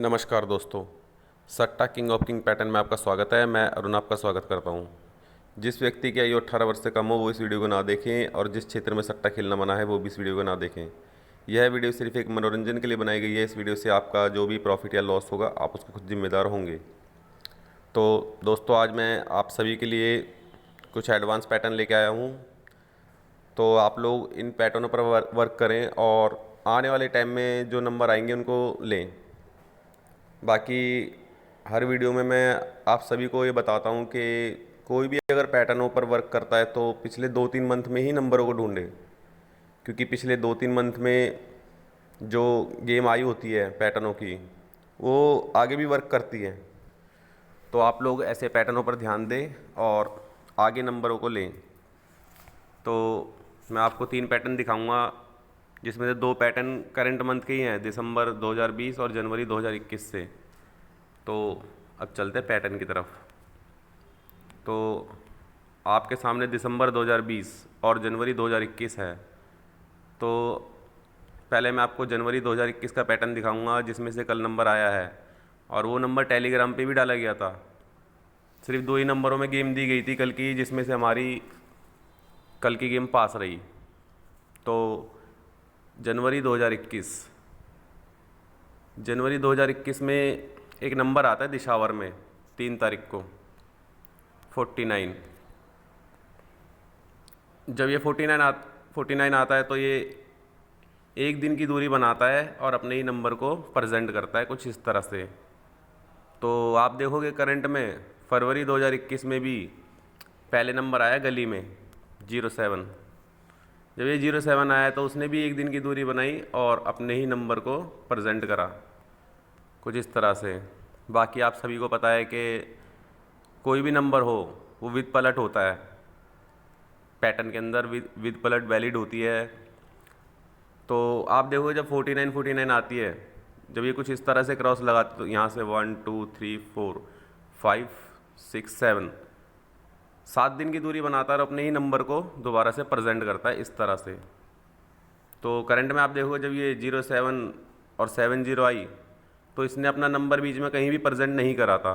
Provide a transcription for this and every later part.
नमस्कार दोस्तों। सट्टा किंग ऑफ किंग पैटर्न में आपका स्वागत है। मैं अरुण आपका स्वागत करता हूं। जिस व्यक्ति की आयु 18 वर्ष से कम हो वो इस वीडियो को ना देखें, और जिस क्षेत्र में सट्टा खेलना मना है वो भी इस वीडियो को ना देखें। यह वीडियो सिर्फ एक मनोरंजन के लिए बनाई गई है। इस वीडियो से आपका जो भी प्रॉफिट या लॉस होगा आप उसके खुद जिम्मेदार होंगे। तो दोस्तों, आज मैं आप सभी के लिए कुछ एडवांस पैटर्न लेके आया हूँ। तो आप लोग इन पैटर्नों पर वर्क करें और आने वाले टाइम में जो नंबर आएंगे उनको लें। बाकी हर वीडियो में मैं आप सभी को ये बताता हूँ कि कोई भी अगर पैटर्नों पर वर्क करता है तो पिछले 2-3 मंथ में ही नंबरों को ढूंढे, क्योंकि पिछले 2-3 मंथ में जो गेम आई होती है पैटर्नों की वो आगे भी वर्क करती है। तो आप लोग ऐसे पैटर्नों पर ध्यान दें और आगे नंबरों को लें। तो मैं आपको 3 पैटर्न दिखाऊंगा, जिसमें से 2 पैटर्न करंट मंथ के ही हैं, दिसंबर 2020 और जनवरी 2021 से। तो अब चलते हैं पैटर्न की तरफ। तो आपके सामने दिसंबर 2020 और जनवरी 2021 है। तो पहले मैं आपको जनवरी 2021 का पैटर्न दिखाऊंगा, जिसमें से कल नंबर आया है, और वो नंबर टेलीग्राम पे भी डाला गया था। सिर्फ 2 ही नंबरों में गेम दी गई थी कल की, जिसमें से हमारी कल की गेम पास रही। तो जनवरी 2021 में एक नंबर आता है दिशावर में 3 तारीख को 49। जब ये 49 आता है तो ये एक दिन की दूरी बनाता है और अपने ही नंबर को प्रेजेंट करता है कुछ इस तरह से। तो आप देखोगे करंट में फरवरी 2021 में भी पहले नंबर आया गली में 07। जब ये 07 आया तो उसने भी एक दिन की दूरी बनाई और अपने ही नंबर को प्रेजेंट करा कुछ इस तरह से। बाकी आप सभी को पता है कि कोई भी नंबर हो वो विद पलट होता है पैटर्न के अंदर, विद पलट वैलिड होती है। तो आप देखोगे जब 49 आती है, जब ये कुछ इस तरह से क्रॉस लगाती तो यहाँ से 1 2 3 4 5 6 7 7 दिन की दूरी बनाता है और अपने ही नंबर को दोबारा से प्रेजेंट करता है इस तरह से। तो करंट में आप देखोगे जब ये 07 और 70 आई तो इसने अपना नंबर बीच में कहीं भी प्रेजेंट नहीं करा था।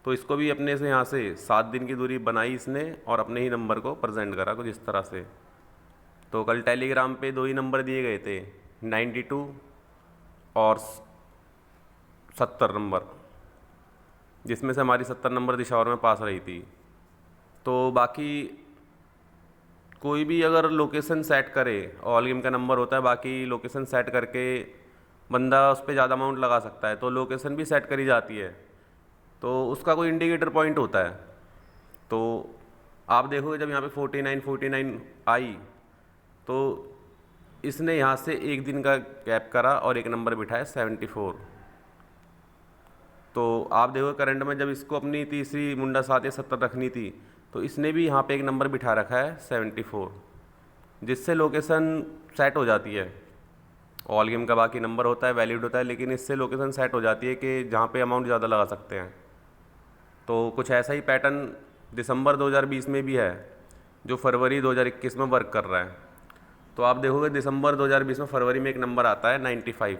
तो इसको भी अपने से यहाँ से 7 दिन की दूरी बनाई इसने और अपने ही नंबर को प्रेजेंट करा कुछ इस तरह से। तो कल टेलीग्राम पे 2 ही नंबर दिए गए थे, 92 और 70 नंबर, जिसमें से हमारी 70 नंबर दिशावर में पास रही थी। तो बाकी कोई भी अगर लोकेशन सेट करे, ऑल गेम का नंबर होता है, बाकी लोकेशन सेट करके बंदा उस पर ज़्यादा अमाउंट लगा सकता है। तो लोकेशन भी सेट करी जाती है, तो उसका कोई इंडिकेटर पॉइंट होता है। तो आप देखोगे जब यहाँ पे 49 आई तो इसने यहाँ से एक दिन का गैप करा और एक नंबर बिठाया 74। तो आप देखोगे करंट में जब इसको अपनी तीसरी मुंडा 7 या 70 रखनी थी तो इसने भी यहाँ पे एक नंबर बिठा रखा है 74, जिससे लोकेशन सेट हो जाती है। ऑल गेम का बाकी नंबर होता है, वैलिड होता है, लेकिन इससे लोकेशन सेट हो जाती है कि जहाँ पे अमाउंट ज़्यादा लगा सकते हैं। तो कुछ ऐसा ही पैटर्न दिसंबर 2020 में भी है जो फरवरी 2021 में वर्क कर रहा है। तो आप देखोगे दिसंबर 2020 में फरवरी में एक नंबर आता है 95।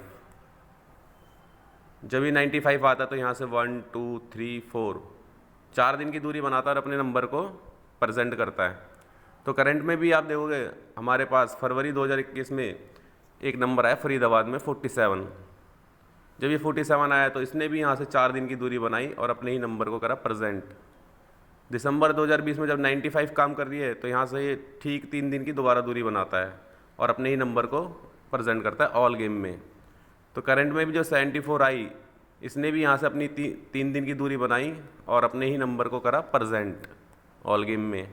जब ये 95 आता है तो यहाँ से 1 2 3 4 दिन की दूरी बनाता है और अपने नंबर को प्रेजेंट करता है। तो करंट में भी आप देखोगे हमारे पास फरवरी 2021 में एक नंबर आया फरीदाबाद में 47। जब ये 47 आया तो इसने भी यहाँ से 4 दिन की दूरी बनाई और अपने ही नंबर को करा प्रेजेंट। दिसंबर 2020 में जब 95 काम कर रही है तो यहाँ से ये ठीक 3 दिन की दोबारा दूरी बनाता है और अपने ही नंबर को प्रेजेंट करता है ऑल गेम में। तो करंट में भी जो 74 आई इसने भी यहाँ से अपनी 3 दिन की दूरी बनाई और अपने ही नंबर को करा प्रेजेंट ऑल गेम में।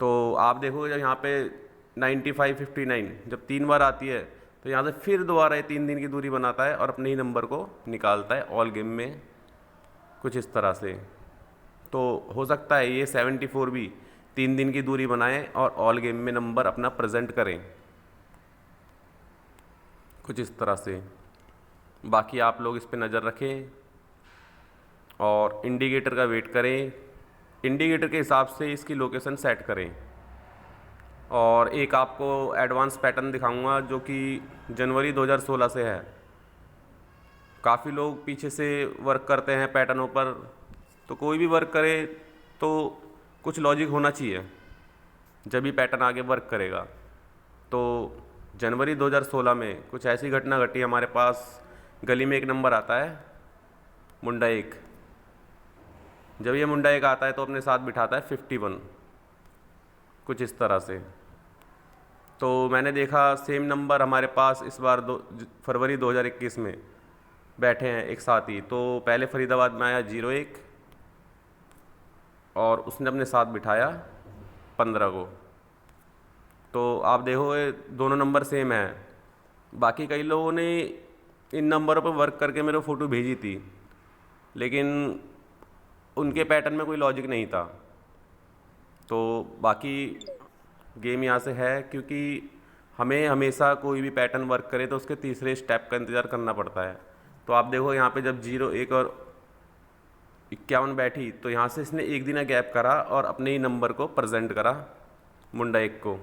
तो आप देखोगे जब यहाँ पे 95 59 जब 3 बार आती है तो यहाँ से फिर दोबारा ये 3 दिन की दूरी बनाता है और अपने ही नंबर को निकालता है ऑल गेम में कुछ इस तरह से। तो हो सकता है ये 74 भी 3 दिन की दूरी बनाएं और ऑल गेम में नंबर अपना प्रेजेंट करें कुछ इस तरह से। बाकी आप लोग इस पे नज़र रखें और इंडिकेटर का वेट करें, इंडिकेटर के हिसाब से इसकी लोकेशन सेट करें। और एक आपको एडवांस पैटर्न दिखाऊंगा जो कि जनवरी 2016 से है। काफ़ी लोग पीछे से वर्क करते हैं पैटर्नों पर, तो कोई भी वर्क करे तो कुछ लॉजिक होना चाहिए, जब भी पैटर्न आगे वर्क करेगा। तो जनवरी 2016 में कुछ ऐसी घटना घटी हमारे पास। गली में एक नंबर आता है मुंडा एक। जब ये मुंडा एक आता है तो अपने साथ बिठाता है 51, कुछ इस तरह से। तो मैंने देखा सेम नंबर हमारे पास इस बार फरवरी 2021 में बैठे हैं एक साथ ही। तो पहले फरीदाबाद में आया 01 और उसने अपने साथ बिठाया 15 को। तो आप देखो ये दोनों नंबर सेम है। बाकी कई लोगों ने इन नंबरों पर वर्क करके मेरे को फ़ोटो भेजी थी, लेकिन उनके पैटर्न में कोई लॉजिक नहीं था। तो बाकी गेम यहाँ से है, क्योंकि हमें हमेशा कोई भी पैटर्न वर्क करे तो उसके तीसरे स्टेप का इंतज़ार करना पड़ता है। तो आप देखो यहाँ पे जब 01 और 51 बैठी तो यहाँ से इसने एक दिन गैप करा और अपने ही नंबर को प्रेजेंट करा मुंडा एक को।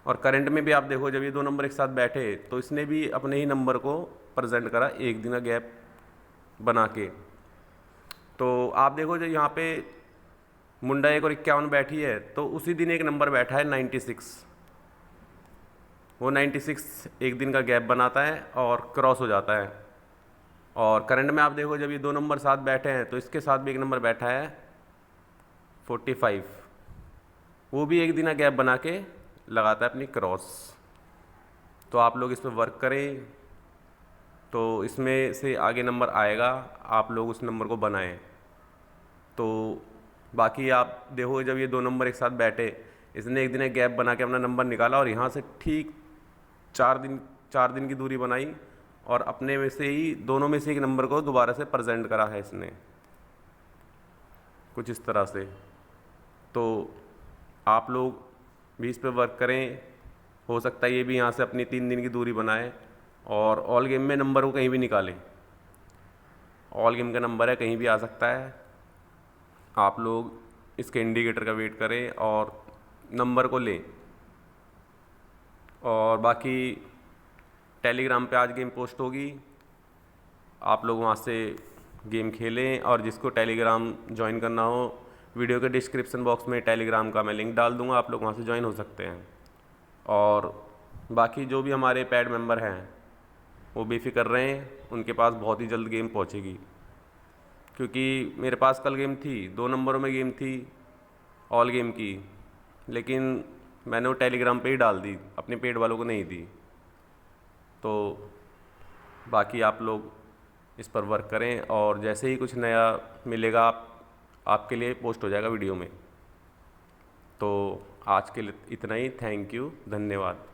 और करंट में भी आप देखो जब ये दो नंबर एक साथ बैठे तो इसने भी अपने ही नंबर को प्रेजेंट करा एक दिन गैप बना के। तो आप देखो जब यहाँ पे मुंडा एक और 51 बैठी है तो उसी दिन एक नंबर बैठा है 96। वो 96 एक दिन का गैप बनाता है और क्रॉस हो जाता है। और करंट में आप देखो जब ये दो नंबर साथ बैठे हैं तो इसके साथ भी एक नंबर बैठा है 45। वो भी एक दिन गैप बना के लगाता है अपनी क्रॉस। तो आप लोग इस पर वर्क करें तो इसमें से आगे नंबर आएगा, आप लोग उस नंबर को बनाएं। तो बाकी आप देखो जब ये दो नंबर एक साथ बैठे, इसने एक दिन गैप बना के अपना नंबर निकाला और यहाँ से ठीक 4 दिन की दूरी बनाई और अपने में से ही दोनों में से एक नंबर को दोबारा से प्रेजेंट करा है इसने, कुछ इस तरह से। तो आप लोग भी इस पे वर्क करें, हो सकता है ये भी यहाँ से अपनी 3 दिन की दूरी बनाए और ऑल गेम में नंबर को कहीं भी निकालें। ऑल गेम का नंबर है, कहीं भी आ सकता है। आप लोग इसके इंडिकेटर का वेट करें और नंबर को लें। और बाकी टेलीग्राम पे आज गेम पोस्ट होगी, आप लोग वहाँ से गेम खेलें। और जिसको टेलीग्राम ज्वाइन करना हो, वीडियो के डिस्क्रिप्शन बॉक्स में टेलीग्राम का मैं लिंक डाल दूँगा, आप लोग वहाँ से ज्वाइन हो सकते हैं। और बाकी जो भी हमारे पैड मेंबर हैं वो बेफिक्र रहें, उनके पास बहुत ही जल्द गेम पहुँचेगी। क्योंकि मेरे पास कल गेम थी, 2 नंबरों में गेम थी ऑल गेम की, लेकिन मैंने वो टेलीग्राम पे ही डाल दी, अपने पेड वालों को नहीं दी। तो बाकी आप लोग इस पर वर्क करें और जैसे ही कुछ नया मिलेगा आपके लिए पोस्ट हो जाएगा वीडियो में। तो आज के लिए इतना ही। थैंक यू, धन्यवाद।